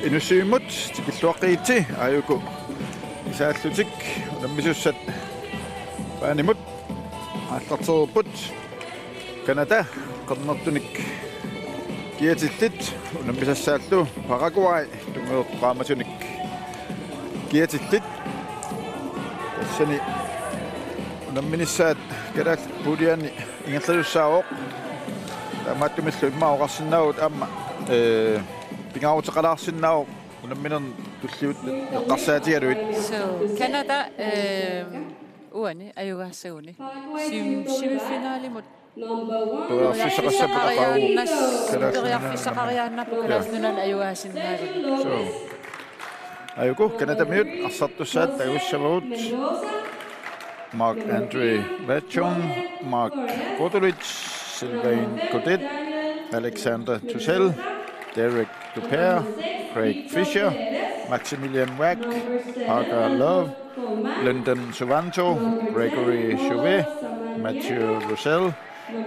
Inusiimut tikilluaqiiti ayuku isaallutik nammissussat paanimut aallarterput Canada qernertunik kiatillit nammissassaallu Paraguay tumeeqqaamasunik kiatillit tassani namminissaat kalaat puuliani ingerlussaaoq taamaattumillu immaoqarsinnagut aamma pingautaqalaarsinnaoq namminerni tulliut eqqarsaatigaluit So Canada uani ayugaassuuni semifinaalimut teriarfissaqariaannappu kalaasnunan ayugaasinnaaguni so ayuku Canada miut arsartussaat tagussavut Mark Andre Vachon, Mark Godulich, Sylvain Godet, Alexander Tussell, Derek Duper, Craig Fisher, Maximilian Wack, Parker Love, Lyndon Suvanto, Gregory Chauvet, Mathieu Roussel,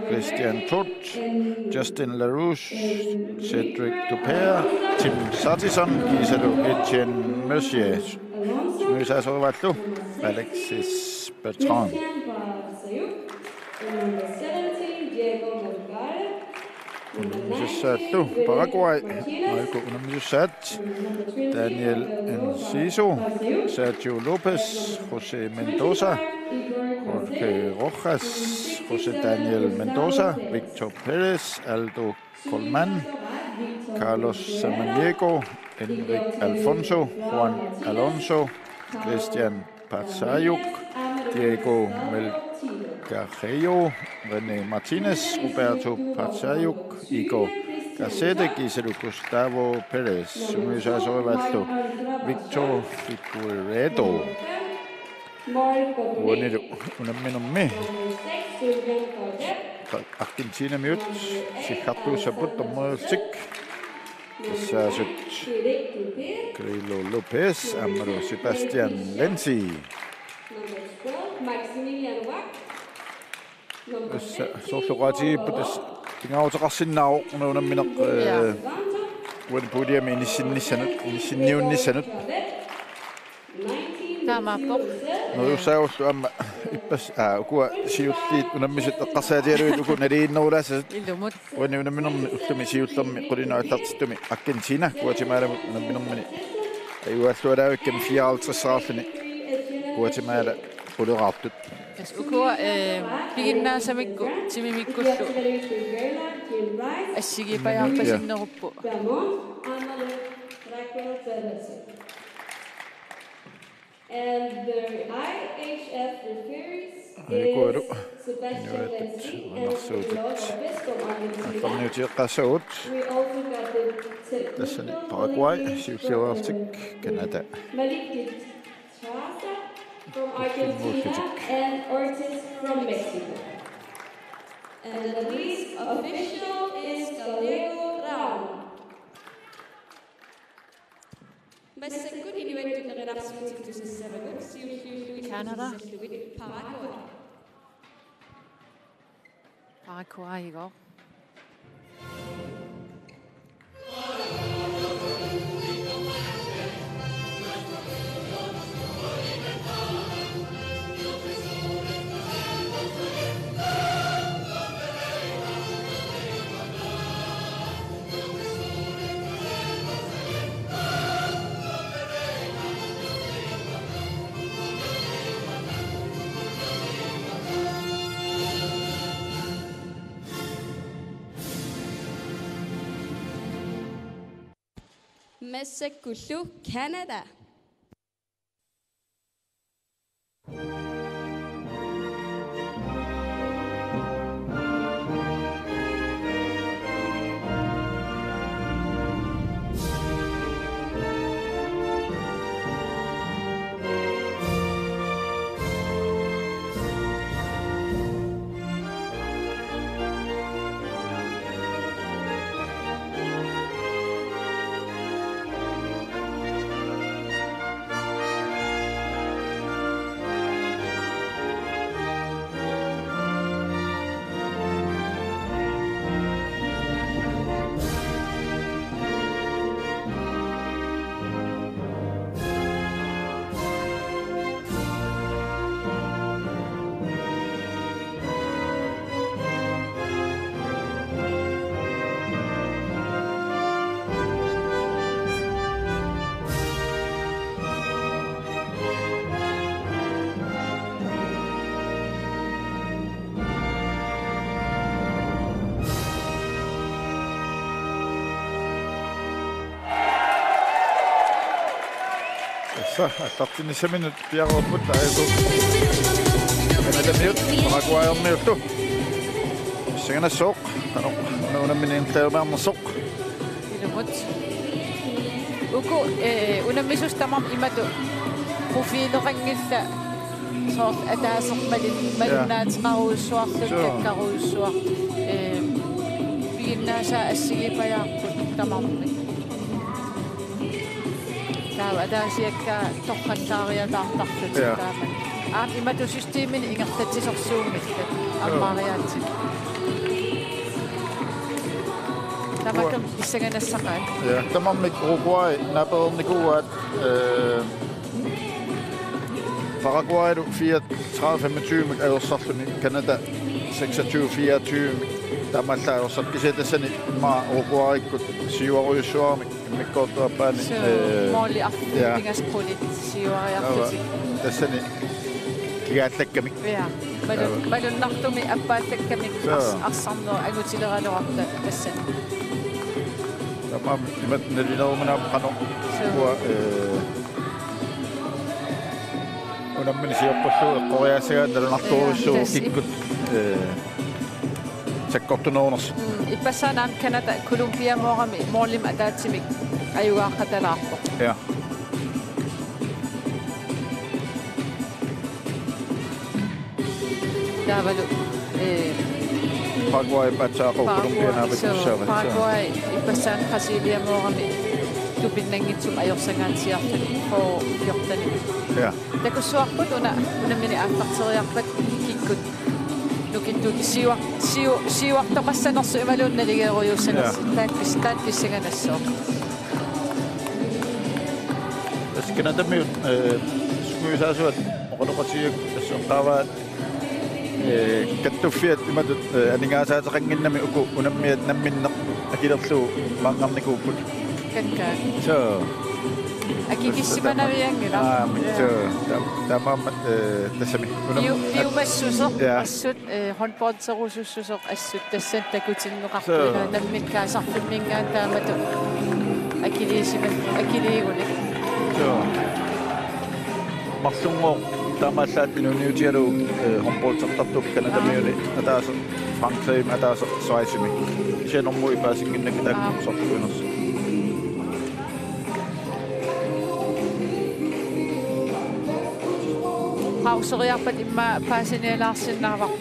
Christian Todt, Justin LaRouche, Cedric Duper, Tim Sartison, Giselo Etienne Mercier, Smysasovallu, Alexis Bertrand. Unamissaattu Paraguay ayuku unamissaat Daniel Enciso, Sergio Lopez, José Mendoza, Jorge Rojas, José Daniel Mendoza, Victor Perez, Aldo Colman, Carlos Samaniego, Enric Alfonso, Juan Alonso, Christian Patsayuk, Diego Melgarejo, René Martinez, Roberto Patsayuk, Igor Garcete, Giselo Gustavo Perez, Sumysasovallu, Victor Figueredo. Uanilu unamminummi Argentina miut sihartuusaput tormeriultik Saasut Grillo Lopez, Amaro Sebastian Lenzi. Sorluqaati putas tingautaqarsinnaao unammineq uan puuliami inissinniunnissanut taamaappoq noussaagullu amma ippas ukua siulliit unammisut eqqarsaatigaluit uku naliinnerulaasasut illumut uani unamminermi ullumi siullermi qulinaattartittumi Argentina Guatemala unamminermini ayuallualaavikkan 54-saarluni Guatemala quleraartut tas ukua piginnaasamikku timimikkullu assigipajaarpasinneruppu And the IHF refers ayukualu Sebastian Narsuutut Argentina. qarniutiiqqaassagut We also got the tassani Paraguay siulliuartik Canada Malik Traza from Argentina and Ortiz from Mexico. And the lead official is Gallego Raul. Canada Paraguay igår Messekullu Canada. Så allartinnissaminu piaqorput aiku Kanada miut Paraguay miuttu Singanassoq unamminin tlaunarnersoq Ilumut. Uku unammisustamam imatu profiileqangilla soort ataasoq malunnaatiqaruussuarluk kakkaruussuar piginnaasa assigipajaarput tamarmi taava ataasiakka torqallaariataartarlut taaman imatu systeemini ingertatisorsuumillat ammaariaatsi tamakam issaganassaqaat Ja tamarmik Uruguay naperernikuat Paraguay 34-25 ajorsarluni Kanada 26-24 tamallaajorsat kisatassani ma Uruguaykut siuaruyussuarmik imikkoortuappaani mooli arpingasqulit siuariartutik tassani kigaallakkamik ja malunnartumi appaallakkamik arsarnera agutileralorarta tassani tamam imat nalinerumanaap qano kuwa unammini siorpullu eqqoriaassagaa nalunarturuissuu kikkut sakkortuneruners ipassaanaam Kanada Colombia moorami moorlim ataatsimik ajugaaqatalaarpoq ja taavalu Paraguay patsaaqo Colombia naapikussaavat Paraguay ipassaan Brasilia moorami tupinnangitsum ajorsangaatiartuni for 14 ja takussuarput unammini aaffarteriarpat kikkut nukittuuki siuartoqassanersu imaluunnaligeeruyuussanersi taatpissaganassoq Kanadamiut sumuisaasuat oqonoqatiak assoqqaavaat kattuffiat imatut aningaasaateqanginnami uku unammiat namminneq akilerlu maangarnikuupput kakkaan so akikissimanaviangila so tamammat tassami liumassusoq assut håndboldserusussusoq assut tassan takutinneqartuina nammitkaasarfimmingaan taamatu akiliigunik so marlungoq tamallaat inuniutialu håndboldsertartup Kanadamiuni ataasa Frankrig ataasa Schweizimi senormu ipaasinginnakitak sortuinersu pauseriarpat imma paasinialaarsinnaavaq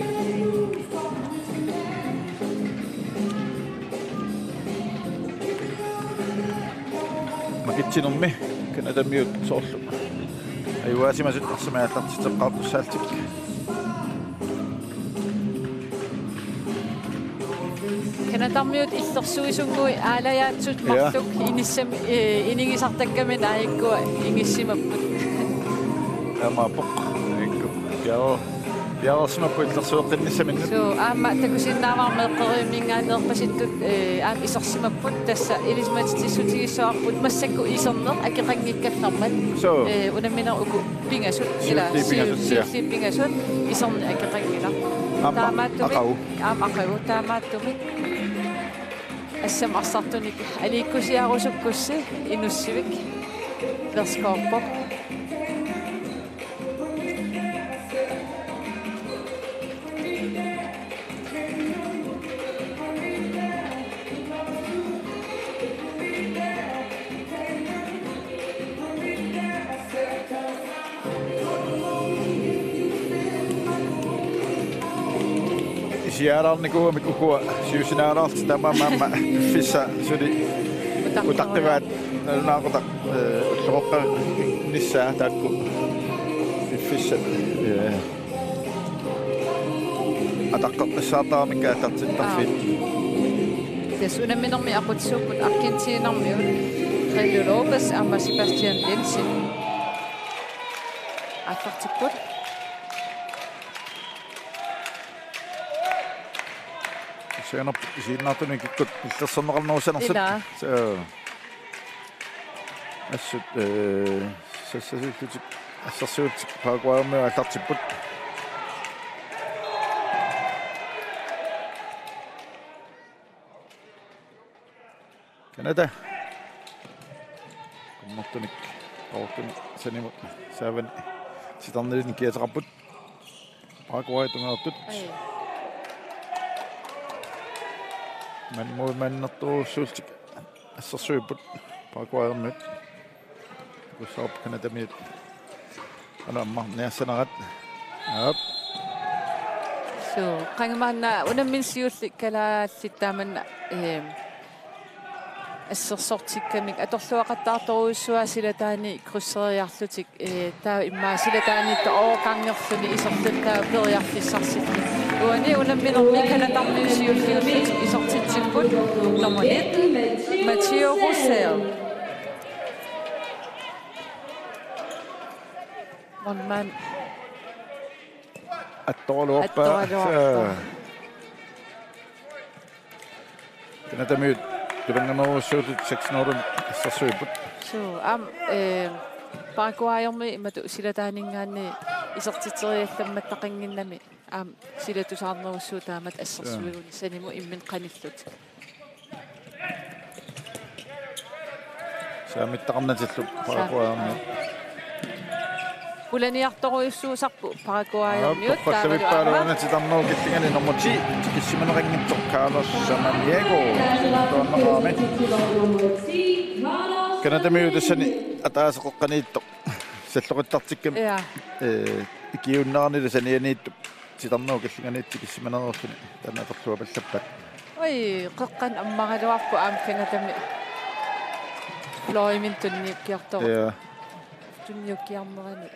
makitsinummi Kanadamiut soorlu ayuaasimasut arsamaaallartiteqqaartussaaltik Kanatarmiut illersuisungui aalajaatсут marluk inissam inigisartakkamin aayikkua ingissimapput amaapoq ikku piarersmappu illersueqqinnissaminnu so aamma takusinnaavarmeeqqerimingaaleerpasittut aam isersimapput tassa ilismatissutigissoarput massakku iserneq akeqanngikkallarmat so unamminer uku pingasut ila pingasut iserni akeqangila taamaattumik aam aqagu taamaattumik assam arsartunik aliikkusiarusukkussi inussivik verskoorpoq siaraarnikuumik ukua siusinaaraart tamamamma fissa suli utaqqivaat naaqutaq ulluqoqqa nissaa taakku fissa ataqqeqqissaartaarmikka attartittarfit des unamminermi aqutsuupput Argentiinermiut Helio Lopez amma Sebastian Lensin affartipput siinnaartuni kikkut illerserneqarnuussanersut so assut sassasuullutik assarsuutik Paraguaymi allartipput Kanada kummartunik Qawtun sanimut saavan sitarnilin kiataqarput Paraguay tungertut mannertuussuultik assarsuiput Paraguayrnut kussaap kanatamiit anamma niassanarat aap so qangamanna unammin siullik kalaallittaamanna ассерсортиккамик аторлуақаттаарторуйссуа силатаани круссериарлутик таа иммаа силатаани таоқангерлуни исерлутаа периарлиссарсилли уани унамминерми канатарнисиуллиуллутик исертитсиппут номонит Матио Русел монман атторлуорпа канатамиут Tulanganuussuutut 600 assarsuiput. So Paraguayermi imatu silataaningaanni isertiteriallammattaqinginnami silatusaarnerussuutaamat assarsuiguni sanimu immin qanillut. Saamittaqarnatillu Paraguayermi. Pulaniartoruissuusarpu Paraguayermiut taavalipaalaana titarnuu kittingani nommuti kissimaneqanngittor Carlos Samaniego toannaqaami kanatamiutassani ataaseqoqqaniitto salloqittartikkam ikiunnaarnila sanianiittu titarnuu killinganiitti kissimanererluni tanaatorlua pallappat oi qeqqan ammagaluarpu kanatami Floimin tunniukkiartor tunniukkiarnerani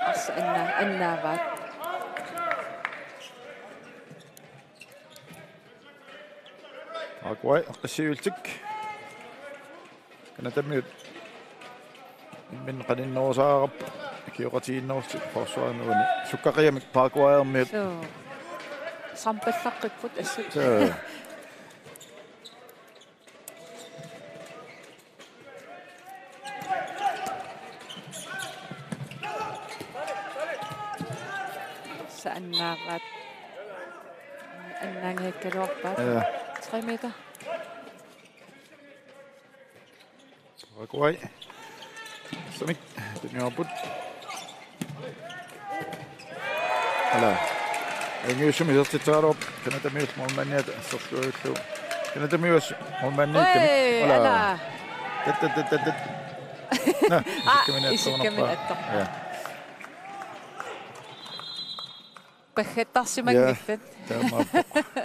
arsa annaavaat Paraguay qassiultik kanatamiut min qaninnorusaarap kiuqatiinnerustik forsvaarnuuni sukkaqiamik Paraguayermiut sampallaqqiput assut annaaqaat annaangakkaluarpaat 3 meter Paraguay samik tunniorput ala engiusum isertitaarup kanatamius molmanniat asserluullu kanatamius molmanniikkam ala tat isikkaminattor Paggetarsimangillat. Taamappo.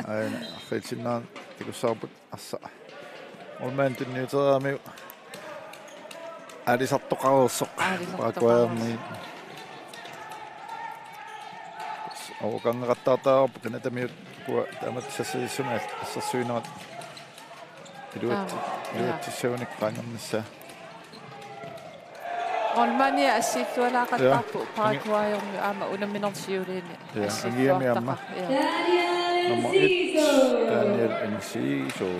Aina khitsinaan tikussaarput assa. Olmaan tunniuteraami alisartoqarersoq. Paraguayermi. Awukangeqattaartaarpu kanatamiut kua taamat sassissumaat assarsuinerat. Iluatsissuunik qaangernissaa. Olmania assittualaaqattarpu Paraguayermi aama unamminersiuliini assittuartaqa Daniel Enciso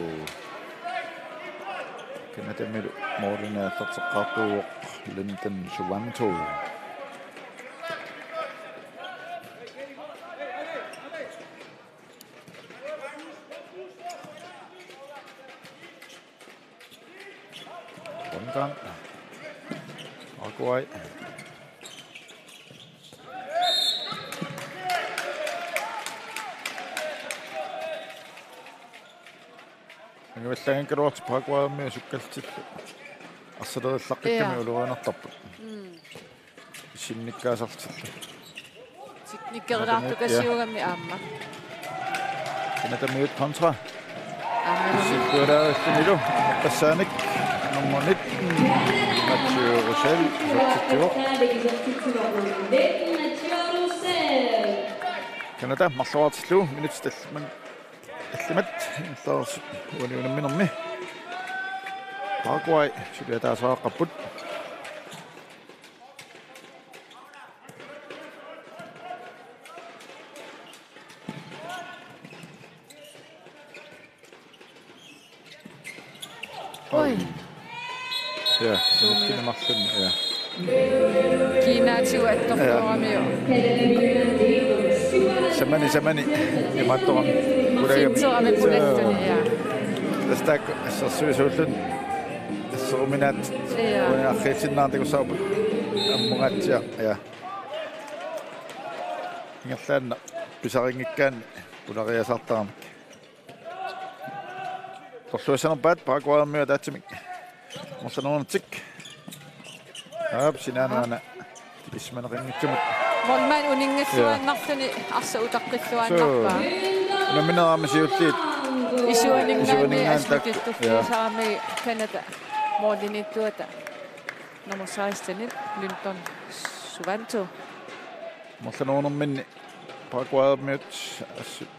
kanatamilu moorinaattarteqqaartuuq Linton Suvanto Konkan Paraguay Angivallangan kaluart Paraguayermi sukkaltillu arsalerillaqqikkami uluruanartarput sinnikkaasartillu tiknikkerilaartukasiugammi aamma kanatamiut kontra sittualaallunilu qassaanik nummonit Mathieu Roussel kanata marluartillu minut talman аллимат таарс униунамминерми Paraguay сулиатаасааққаппут ой ja кинамарлун ja кинаатиуаттортуарамиу Samani иматторам ситсорамик пулаттуни я Тастак ассерсуисууллун Sominat. Ja. Akhitin natin ko sa ammungatsia. Ja. Ingatlan pisaringikkan punakaya sartaam. Torluasanarpaat Paraguaymia taatsimik. Morsanernertik. Sinaanuana tismanerinngitsamut. Molman uningassuannarluni arsa utaqqilluannarpaa. Naminaramasiulliit Isuaningaani asmukillufiasaami Canada. Molinittuata. Nummer 16 Linton Suvanto. Morsanernerminni Paraguaymia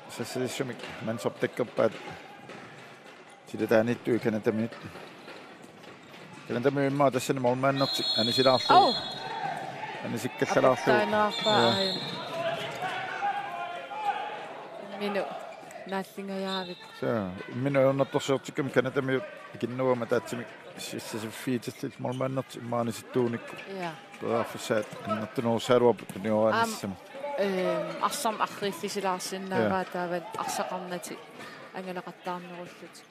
sassisumik mansoptekkerpaat. Sidataanittu Canadaminit. Canadaminimmaa tassani mormaannertik anisilaarlu. Anisikkallaarlu. Tainaarpaa. Minu naallingajaavit. Minnuornertorsiortikkam Canadamiut ikinnuama taatsimik sissasiffiitillit mormaannertik imaanisittuunikku. Ja. Pearfussaat annertunuursaaluarput niuaanissam. Arsam arrillisilаарsinnaavaa taavat arsaqarnati angalaqattaarnerullut.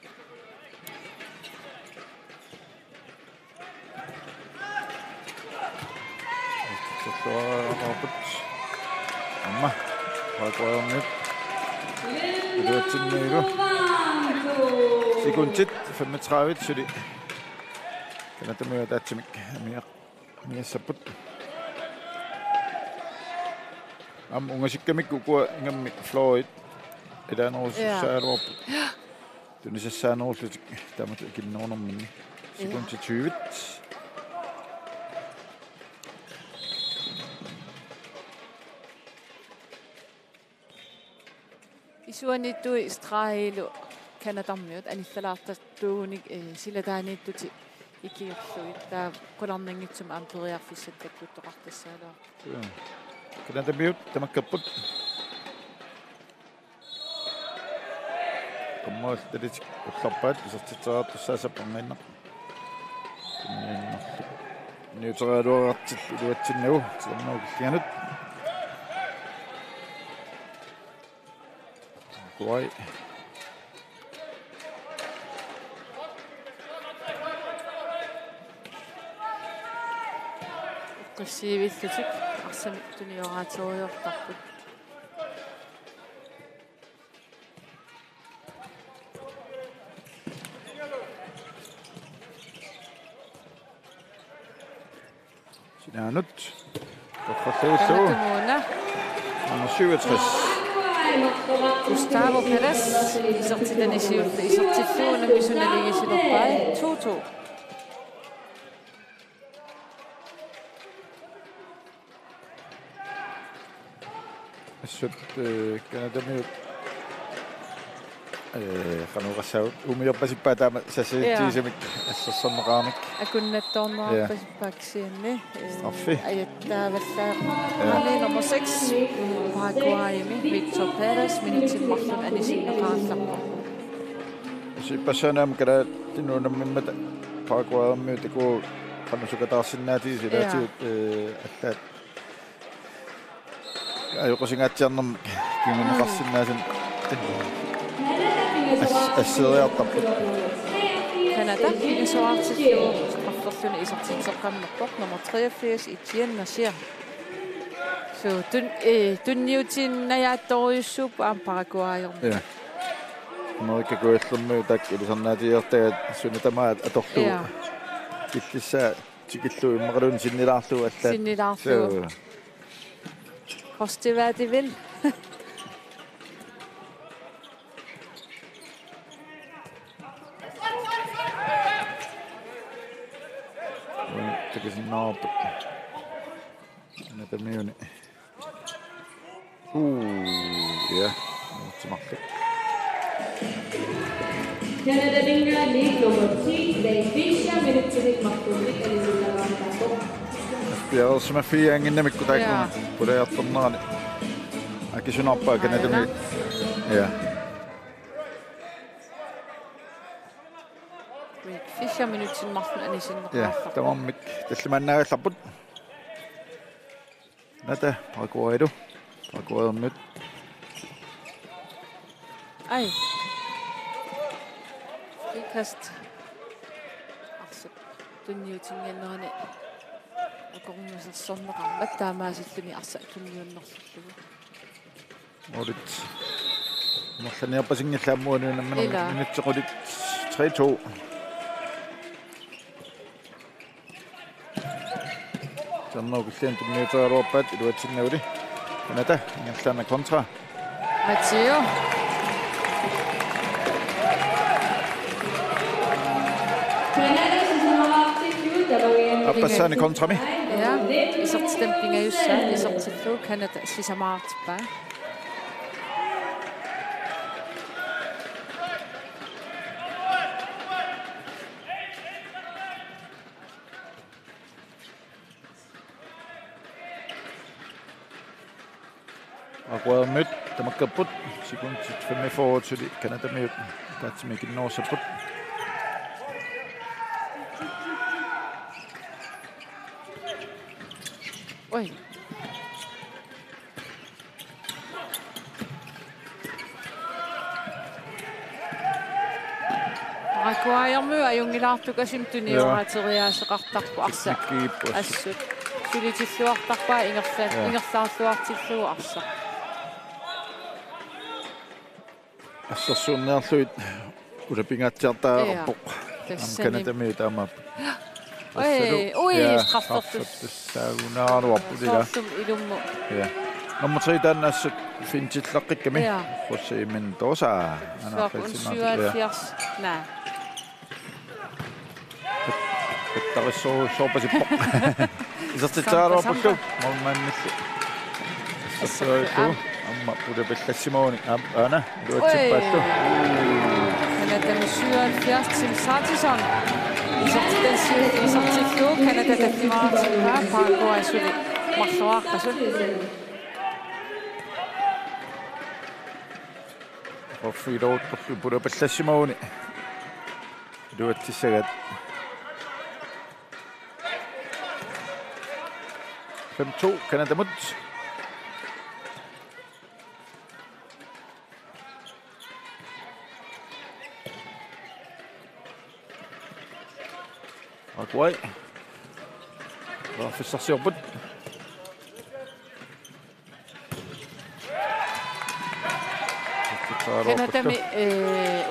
Amma Paraguaymia Luatsinniigu Sikuntit 35 suli Canadamiut taatsimik miassaput ungasikkamik ukua ingammik Floyd ilaanerussaaluarput tunissassaanerullutik tamat ikinnernerminni Sikuntit 20 Isuanittu Israelu Canadamiut anissalaartattuunik silataanittuti ikiorluit taa qularnangitsum amperiarfissattakuttoqartassaalua. Canadamiut tamakkapput Kommool talitik ullarpaat isertiteraartussaasapparniinna. Niuteraaluarartit iluatsinnagu tilernuukillianut. Kuai. Qissiivillutik arsamittunioratoriortarput. Sinaanut. Torralluullugu. Kanatumuuna Nummer 67. Gustavo Perez isertilluuna misunaligisilorpai 2-2. Assut Canadamiut qanuqassaut umiorpasippaa taama sassitiisamik assarsorneqaarmik Akunnattornerarpasippaksiinni Straffi. ajattaavallaa nummer 6 Paraguaymi Victor Perez minutimmarlun anisinneqaallaqqa. Sippassaanaam kala tinuunammimmata Paraguaymiut iku qanusukataarsinnaati silaatiut allaat ajoqosingaatiarnerm kiminneqarsinnaasun asseriartarput Canada ingasuartillu qafferluni isartitseqqammertoq nummer 83 Etienne Nasir. So tunniutinnajaattoriussuup aam Paraguayermi. Ja. Amerikka kuillermiu tak ilisarnaatiiartagat sunitamaat atorlu. Ja. Killissaa tikillu immeqalun sinnilaarlu allaat. Sinnilaarlu. Koste hvad de vil. Tekisin naaput. Näitä miuni. Ja. Muuttumakka. Canada Dingra League number 3, Dave Fischer, minuuttinik mahtuunik, eli sillä rantaa. Ja jos mä fiiangin nemikku tai kun puhutaan jatkomaan, äkki sun appaa, kenetä mi... Ja. Fischer minuutin mahtuun Ja, tämä on mik. Tässä mä näen laput. Näitä Paraguaydu. Paraguay on nyt. Ai. Frikast. tunniutingiannerani akornusarsorneqarmat taamaasilluni arsa tunniunnerlullugu Olit morlaniarpasingillaammuanuunammanum minutsequlit 3-2 Jannoogillaan tunniutaruarpaat iluatsinnauli Kanada ingerlaana kontra Matteo Appassaani kontrami ja isortitampingajussaat isortillu Kanada sisamaartippaa Aquadet mødt, der må kaput. Sekund til 5 forward til Kanada med Gatsmik når sig put. Oi. Aquajarmu ajungilaartukasim tunioraateriaaseqartarpu arsa assut sulitilluartarpaa ingerlaarluartillugu arsa Assassuunnearluit ulapingaatiartaarpoq Kanada med taama oi straffortus saagunaaruarpulila ilummu ja nummer 3 dan assut fintillaqikkami Jose Mendoza anaaqalsimaat na Tarisoo soopasippoq isartitaaruarpullu mormannillu assassuutu amma pulapillassimuni ana luatsippaallu Kanada musuat til Sartison isartillu Kanada tattimaartippaa Paraguay-suli marluaqqasut Orfiilouttorlu pulapillassimuni luatsissagat 5-2 Kanada mut Paraguay Rafissarsiorput Kanadami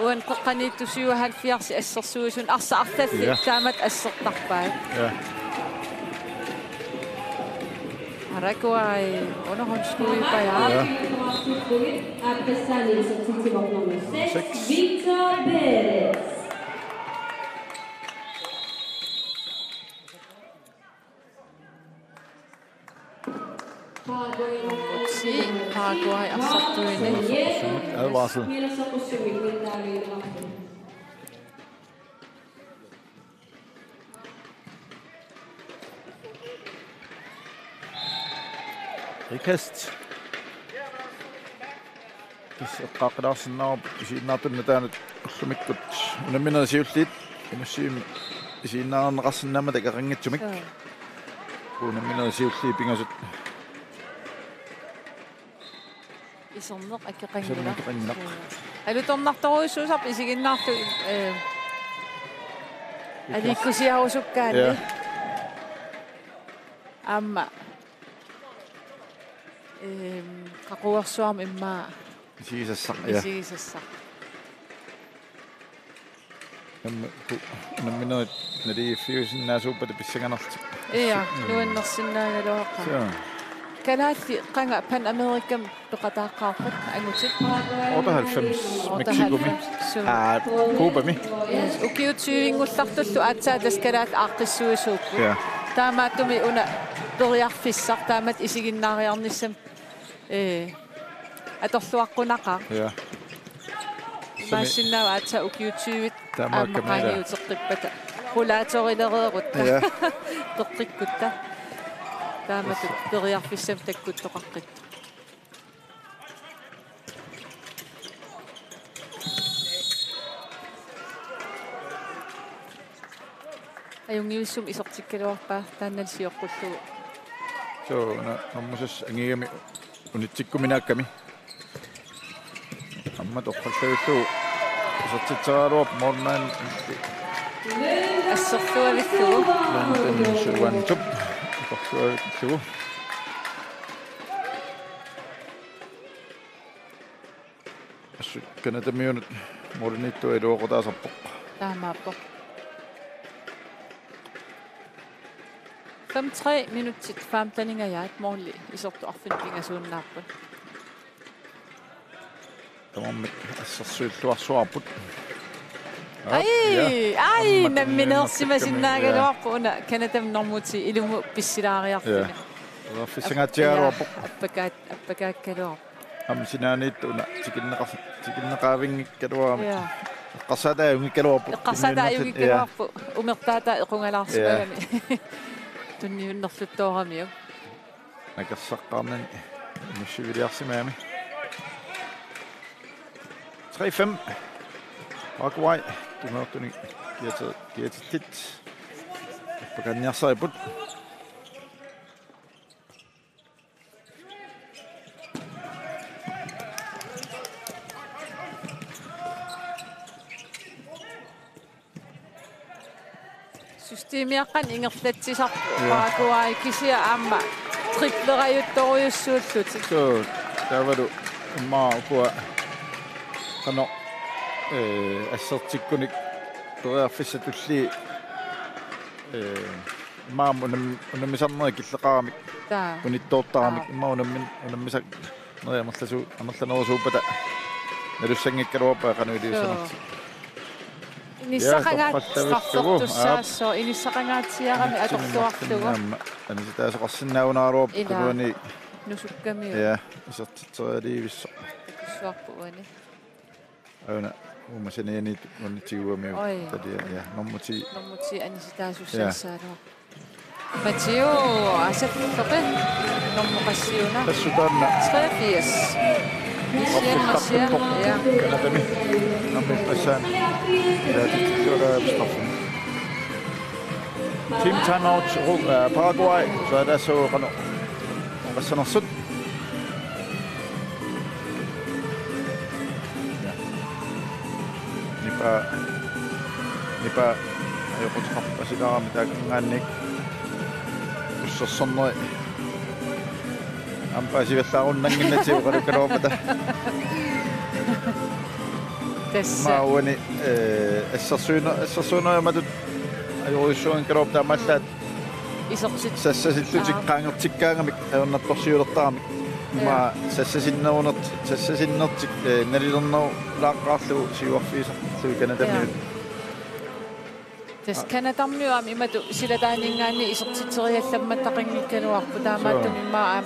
uan qoqqaniittusiuahalfiarsi assersuusun arsa artalli taamat assertarpaa Paraguay onohonskuipajaa Victor Perez. Paraguay assartuinen advarsel Rikast Qaqlarsinnarup isiinnaartunna taanut ullumikkut unamminersiulliit inussiim isiinnaarneqarsinnama takaqanngitsumik unamminersiullii pingasut isorneq akkeqanngilaq alutornartoruissuusarp isiginnaartu alikkusiarusukkaanni amma qaquarsuarm immaa isigisassaq isigisassaq unamminerit naliiffiusinnaasuuppat pissanganarti nuannersinnaagaluaqqa kanaatti qanga pan amerikam peqataaqqaarpat angutit 98 Mexikumi Kubami ukiutsiuingullartullu aatsaatlas kalaat aaqqissuisuuppu taamaattumi una toriarfissaq taamat isiginnaariarnissam atorluaqqunaqa maassinnaa aatsa ukiutsiuit aamaqaaniuteqqippata qulaatorilereerutta teqqikkutta taamat toriarfissam takkuttoqaqqittu ajungiussum isortikkaluarpaa taannalsiorqullugu so nammusas angigami unitsikkuminaakkami amma toqqalluullu isortitsaaruap mornaan ассерлуавиллугу Лантен суан туп. Корсуавиллугу. Канатамиунут морнитту элуоқутаасарпоқ. таамааппо 5-3 минутsit фаамтанингаjaat morli isortu arfinpingasuunnaarput Тамаммик ассерсуиллуарсуарпут. ai намминерсимасиннаагалуарпу уна канатам нормути илуму писсилаариартуни фиссангаатигалуарпоқ. аппакааккалуар амсинаанит уна тикиннеқавингиккалуарами. Qasataa ungikkaluarpu. Qasataa ungikkaluarpu umertaata equngalaarsmagami. Tunniunnerluttooramiu. Nakassaqarnani nussiviliarsimaami. 3-5. Paraguay tumertuni kiatit. Pakanniarsaiput. Systeemiaqqan ingerlatsisarpu Paraguay kisia aamma triplerajuttoriussuullut. So tavalu imma ukua qano assertikkunik toriarfissatulli maam unammisarneri killeqaramik unittoortaramik imma unammisak neriamerlasu amerlanerusuupata nalussangikkaluarpa qanuiliusanarti Inissaqangaattartortussaasso inissaqangaatiarami atortuarlugu anisitaasoqarsinnaunaruup tuani nusukkamiu ja isertitterialiivissa takissuarpuani auna umasaniani unnitiguamiu tadia ja nommuti anisitaasussaassaarua Matteo asattoqe nommuqassiuna tassutaanna 83 Marcia ja kanatami nammi passaan ja stoffen team timeout Paraguay så er der så qano qassanarsut nipa ayoqutqarpasilaarami taakkingaannik ussерсэрнери ампасиваллааруннангиннатиу қалуккалуарпата tässä маауани ассерсуунераматут ajorisuun kerrotaan tämmöistä isorsit сассасиллутик qaangertikkaangamik аернапперсиулертарамик ма сассасиннертик налилернеру лааққаарлугу сиуарфиисарлуи канатамми tässä kanatamniuam imatu silataaningaanni isortitteriallammattaqinngikkaluarpu taamaаттун иммаа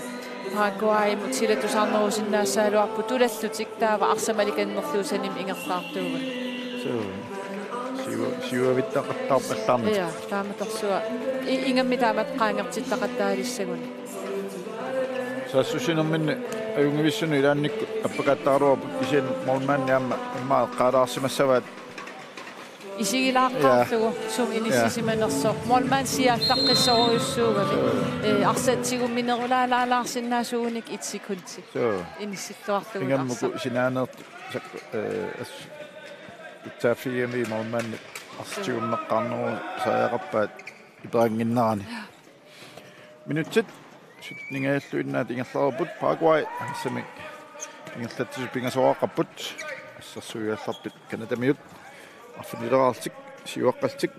Paraguay mutilatusarnerusinnaassaaluarpu tulallutik taava arsamalikannerluusanim ingerlaartuugun сиуавиттақаттаарпаллаарнут ja taamatorsuа ingammi taamat qaangertittaqattaalissagun саассусинерминни аюнгивиссуни илаанникку аппакаттааруарпут кисиан молмаанни аама иммаа qaalaarsimassavaat isigilaaqqaarlugu sum inissisimanerso molman siattaqqissoruissuugami arsaatsigumminerulaalaalaarsinnaasuunik itsikunti inissittuarlugu ingammuku sinaaneert sakku ittaafiami molmaanni arsitigummeqqarneru saayaqappaat iperanginnerani minutsit ningaаллу иннаат ингерлаарпут Paraguay самик ингерлатсису пингасоааққаппут ассерсуиалларпит канатамиут арфинилераарсик сиуаққалтик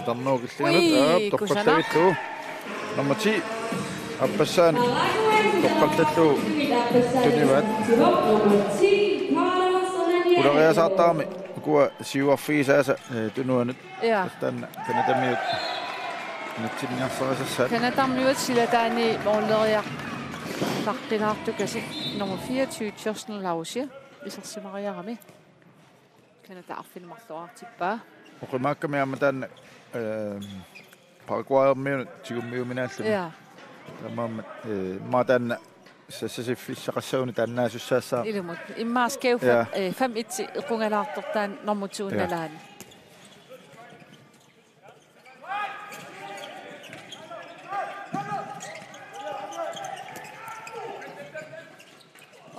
тарнуугиллингалут тоққалтавиллу номер 10 аппассаан тоққалталлу туниват улериасаартаарми куа сиуарфигисааса тунуанут танна канатамиут натсинниарсарасассаат kanatamniut silataani morleriaq taqqilaartukasik nummer 24 Kirsten Lausia isersimariarami kanata arfinmarluartippaa oqimaakami aamatan Paraguay-miun tigummiuminaalluni ja tamam maatan sassifissaqassauni taannaasussaassaa ilmut immaaskeuffa 5-1 iqungalaartortaan normutiunnalaani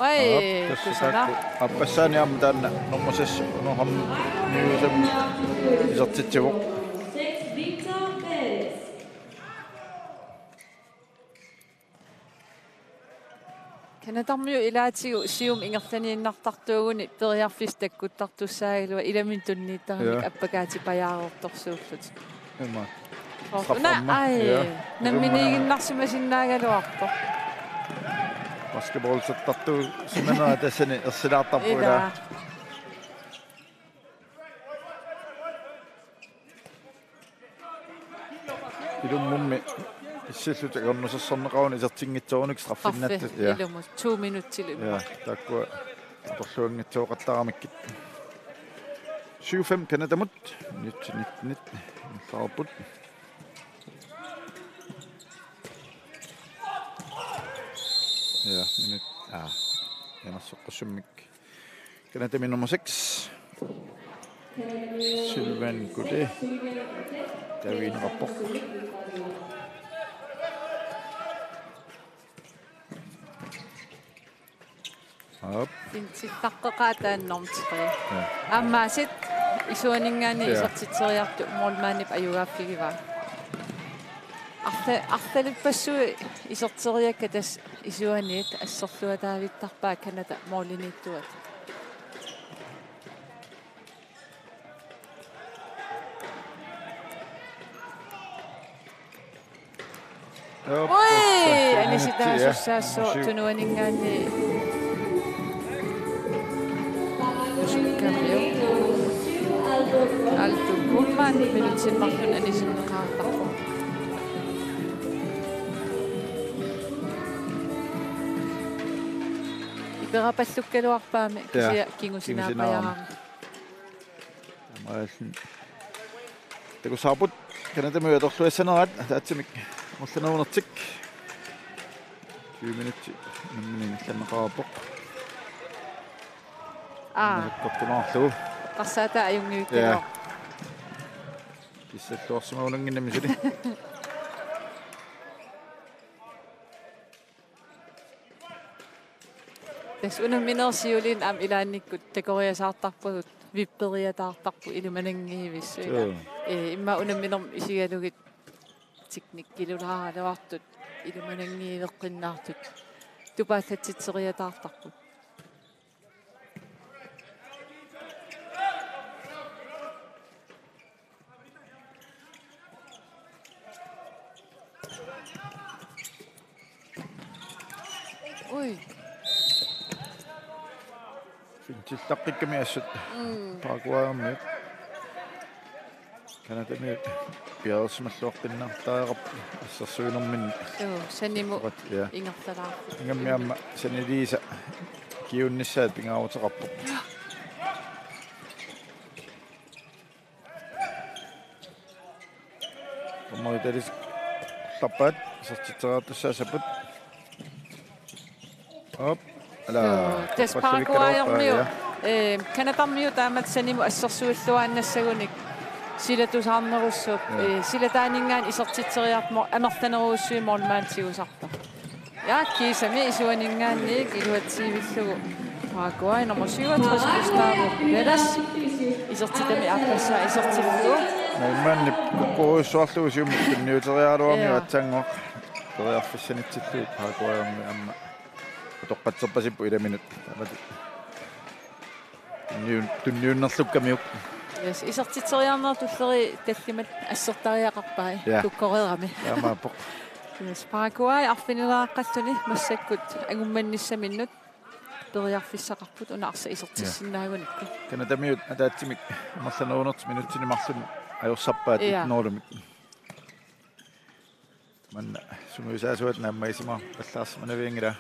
Oi, kusana. Appassani am tanna nommases noham nyusam isartitsivuk. 6, Victor Perez. Kanatarmiu ilaatigu sium ingertaniinnartartuuguni periarfis takkuttartussaagalua ilamin tunniittarnik appakaati pajaarortorsuullut. Emma. Ai. Namminiiginnarsiма sinnaagaluartor. Basketball sattartu simena tassani ersilaartarpuila. Ilumummi issillut akornusassorneqauni isertinngitsuunik straffinnat. Ja. 2 minuuttil. Ja, takkua torluangitsuoqattaramikki. 7-5 Kanadamut. Nyt. Saaput. Ja, nyt. Enassoqqassumik. Kanadami nummer 6. Sylvain Goudet. Der er en rapport. Op. Tinsittaqqeqaataannormtiqi. Ammaasit isuaningaani isertitseriartu moolmaanip ajugaaffigiva. Artalippassui iserteriakka tas isuaniit asserluataavittarpaa Kanada mooliniittuat. Oi, ani sitä sussasso tunuaningaani. Alto Kulman minuutin markun ani sinneqaartarpu. Iperapallukkaluarpaami kisia kingusinaapajaraam. Amasin. Taku saaput Kanadami utorluassanerat taatsimik mullunernertik. 10 minuutti namminingillanneqarappoq. Qattunaarlugu. Qarsaata ajungiukkaluar. Kissalluarsimaunanginnamisuli. Tas unamminersiulin am ilaannikkut takoriasaartarput vipperiataartarpu ilumanangiivissu. Imma unamminerm isigalugit tiknikkilulaaraluartut ilumanangiiveqqinnaartut tupaallatsitseriataartarput. Oi. Fintillaqqikami assut paakuaammi. Kanadami piarsmalluoqqinnaartaareq assarsuinermin. Sanimu ingertalaarpu. Ingammiamma saniliisa kiunnissaat pingaavutaqarpu. Moitalis tappat sertitseraatussaassaput. Op. Tas Paraguayormiu Kanatarmiu taamat sanimu assersuulluaannassagunik silatusaarnerussup silataaningaan isertitseriartmo amertaneruussui moormaantigusarta. Ja kiisami isuaningaanniik iluatsiivillugu Paraguay nummer 67 Gustavo Velas isertitami appassaa isertillugu. Manni kukkuruissuarlugu kunniuteriaaluarmi atsangoq teriarfissanitsillu Paraguayormi amma toqqatserpasippu 1 minut. Tunniunnerlukkamiuk. Yes, isertitseriarnertulleri tallimat assertariaqarpai kukkoreerami. Yaamaapoq. Yes, Paraguay arfinilaaqalluni massakkut angummannissaminut periarfissaqarput unaarsa isertissinaagunikku. Kanadamiut ataatsimik amarlanerunerti minuuttinimarlun ajorsappaat noorumik. Man sumuisaasuat naammaisima pallaarsimanaviingila.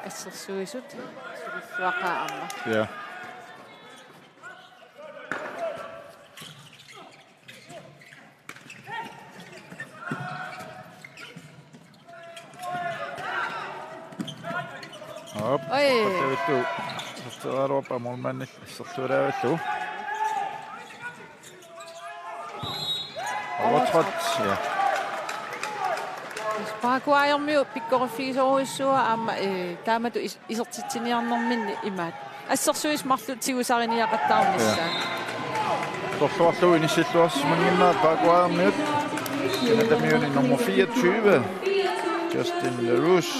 Assersuisut sulluaqaa'arma. Ja. Op. Oi. Patavittu Teralorpa målmanden issertuulaavallu. Overtrådt, ja. Paraguayermiu pikkorfigisoruissuа aamma taamatu isertitsiniarnerminni imaat. Assersuis marlutiusariniaqattaarnissa. Torluarlu inissilluarsimunginnaat Paraguayermiut. Kanadamiuni nummer 24. Justin LaRouche.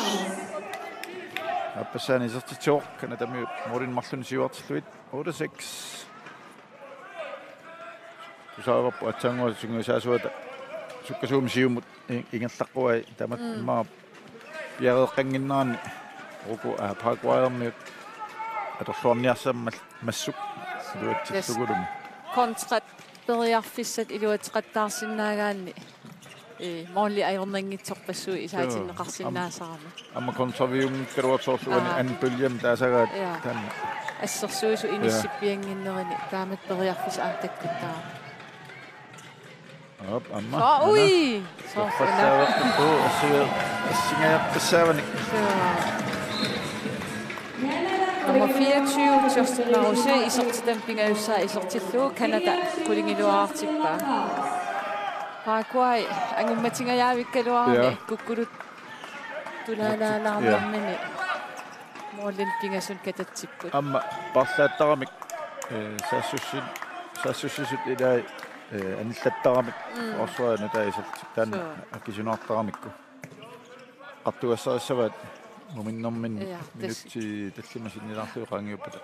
Appasani isertitsor Kanadamiut Morin marlun siuartilluit 8-6. Tusaavarpu atsaangua sungusaasuata sukkasuum siumut ingerlaquai tamat imma piareeqqanginnaanni ruku Paraguayermiut atorluarniarsammal massuk luatsillugulum kontrat periarfissat iluatiqattaarsinnaagaanni molli ajornangitsorpassui isaatinneqarsinnaasarama amma konserviumikkaluatorluani an pulliam taasagaat tanna assersuisu inissippianginnerini taamat periarfis aantakkuttaa Op, amma. Ui! Assingajappassavani. Nummer 24, Justin LaRouche, isertitampingayussaa isertilluu Kanada kulingiluaartippaa. Paraguay, angummatingajaavikkaluarni kukkulut tulaalaalаарnermini. Moolin pingasun katatsipput. Amma parlaattaramik sassussisut ilai anillattarami orsuana taisat tan akisunaartaramikku qartuassarissavaat muminnermin minutti tallimasinnilaarluu qaangiuppata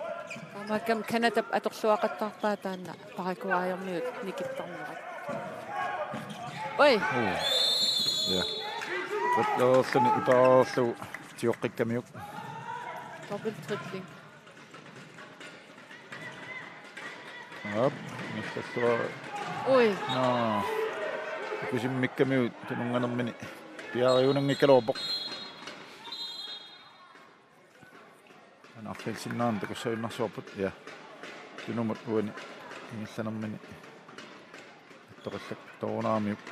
amakam Kanada atorluaqattarpaa taanna Paraguayermiut nikittarnerat oi ja qutloorluni ipaarlu tioqqikkamiuk double tripling op missasua oi no kusimmikkamiut tununganermini piariunanngikkaluorpoq anarfilsinnaarn takussayunnarsuarput ja tunumut uani ingillanermini attoqillak torunaamiuk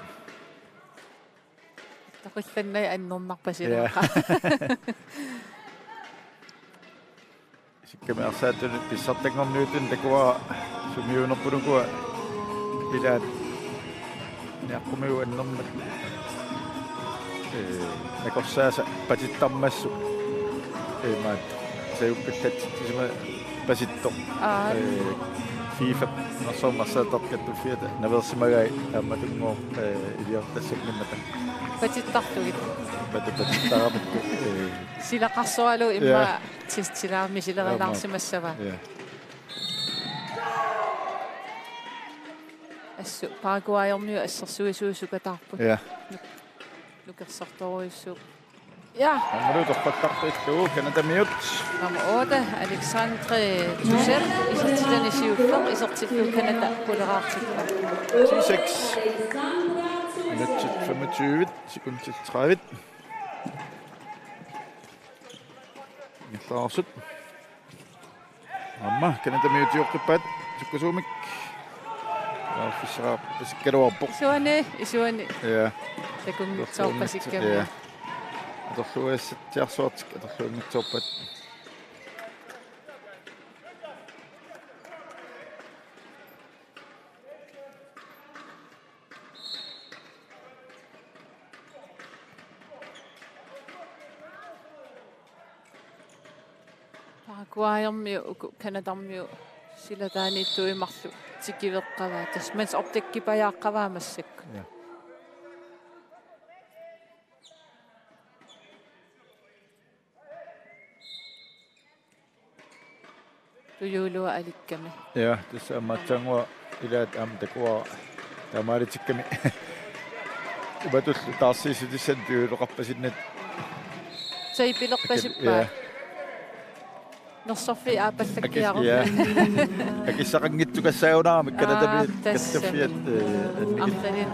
taqillannai annernerpasileqa sikkamiarsaatuni pissartangorniutun takua sumiunerpunukua ilaat niaqqumiu annermat nakorsaasa patittarmassu maat sayuppillattisima pasitto FIFA nersormarsaattarkattu fiata naversimagai taammatunngoo iliartassagnimmata patittartugit patittaramattu silaqarsualu imma tilaarmi silerilaarsimassava assu Paraguayermiu assersuisuusukatarput nukersortoruissu ja amru torpattartuilluu Kanadamiut nummer 8 Alexandre Tussel isertilanisiuffer isertillu Kanada poleraartikka 6 minuttet 25 sekundtet 30 Ngillarsut amma Kanadamiut jorqippaat sukkasuumik Fisraa pisikkaluarpoq isuani ja takunngitsoorpasikkamu atorluassatiarsuartik atorluungitsoorpat Paraguayermiu Kanadarmiu sila taaniittuimarlu tikiveqqavaa tasmans optakkipajaaqqavaamassak tuyulua alikkami ja tässä ammatsangua ilaat amtakua taamaalitsikkami ubatus taassiisutisan tuyuluqarpasinnet saipilerpasippaa nersorfi aapallakkiaru akissaqanngittukassaaunaamik Kanadami kattafiat artalin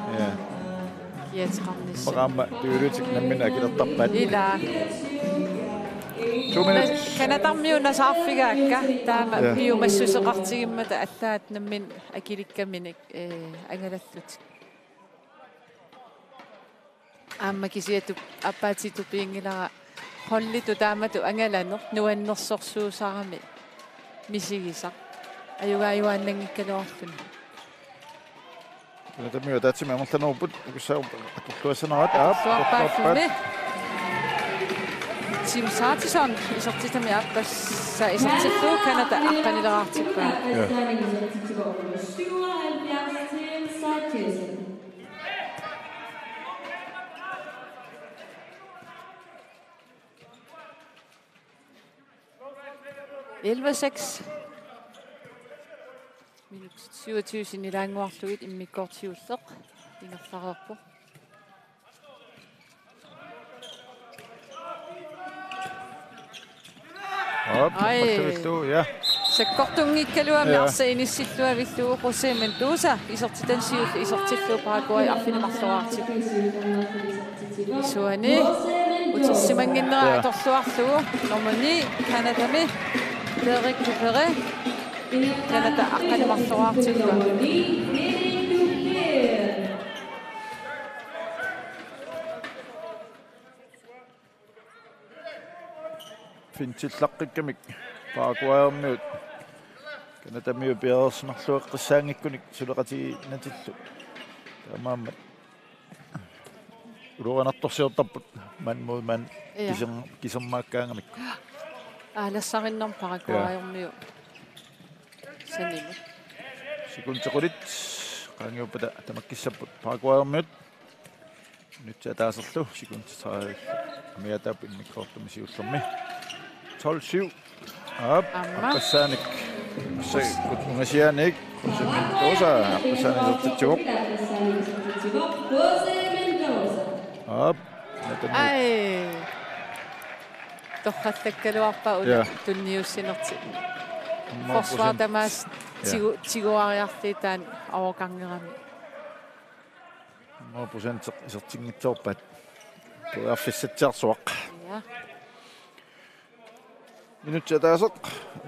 kiatqarnissi paqaamma tuyulutik nammina akilertarpaat ilaa Kanadarmiu nasaarfigaakka taama piumassuseqartigimmata allaat nammin akilikkaminik angalallut aamma kisiatu appaatitupiingilara hollitu taamatu angalaner nuannersorsuusarami мисигисақ аюгааюааннангиккалуарлун Kanatamiu taatimi amерланерпут укуссаа аторлуассанерат суарпааффуми Team Sartison isartitami appassa isartilluu Kanada aqqanileraartipпаа. Minut 27 ilaanguarlugit immikkoortiulleq ingerlareerpu. Ja. Sakkortungikkaluami arsa inissillua Jose Mendoza isortitansiull isortilluu Paraguay arfinemarluaartip. Isuani utersimanginnera atorluarlugu normani Kanadami Derek Dupere Kanada aqqanimarluaartikka. Fintillaqqikkamik Paraguayermiut Kanatamiu piarersnerlueqqissaangikkunik suleqati natillu tamaammat uruanartorsiortarput manmuut man kisermaakkaangamik Aalassarinnerm Paraguayermiu sanimu sikuntequlit qaangiupata tamakkissapput Paraguayermiut nutsaataaserlu sikuntesaari amiataap immikkoortumisiullermi 12-7 op appasaanik ungasianik Jose Mendoza appasaanisartitsugop op ai torqallakkaluarpa ula tunniussinerti forsvar tamas tiguariarliitaan aoqangerami 100% isertingitsoorpat puaffissatsaarsuaq ja minutsaataaseq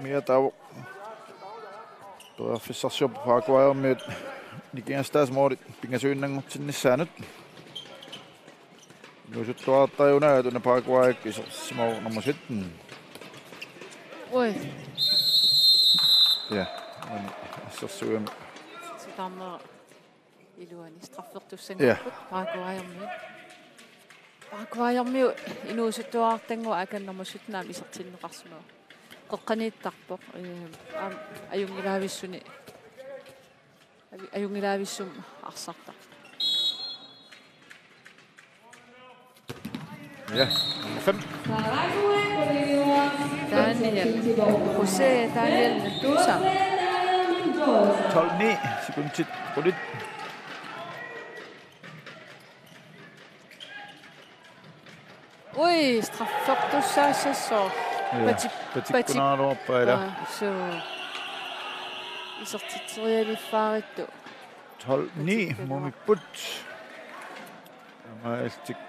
miataavu puaffissarsuup Paraguayermiut nikingastaasmoolit pingasuinnangortinnissaanut nuusuttuartarjunaat una Paraguayk isersimau nummer 17 oi ja isersuum sitarma iluani straffertussan Paraguayermiu inuusuttuartangu akannermusutnaam isertinneqarsuma qeqqaniittarpoq ajungilaavissum arsartaq ja 5 Jose Daniel Mendoza 12-9 sekuntit qulit ui straffertussaassassor patikkunaaruarpaila so isertiterialifaarittu 12-9 mumipput amaastik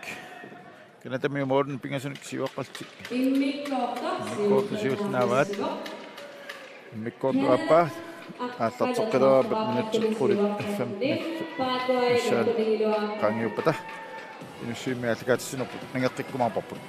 kanatamiu moden pingasunik siuaqqaltik immikkoortusiulnaavaat immikkoortuappa aallarteqqileraappat minutsit qulit 5 qaangiuppata inussiimiallakaatissinerput nangeqqikkumaarparput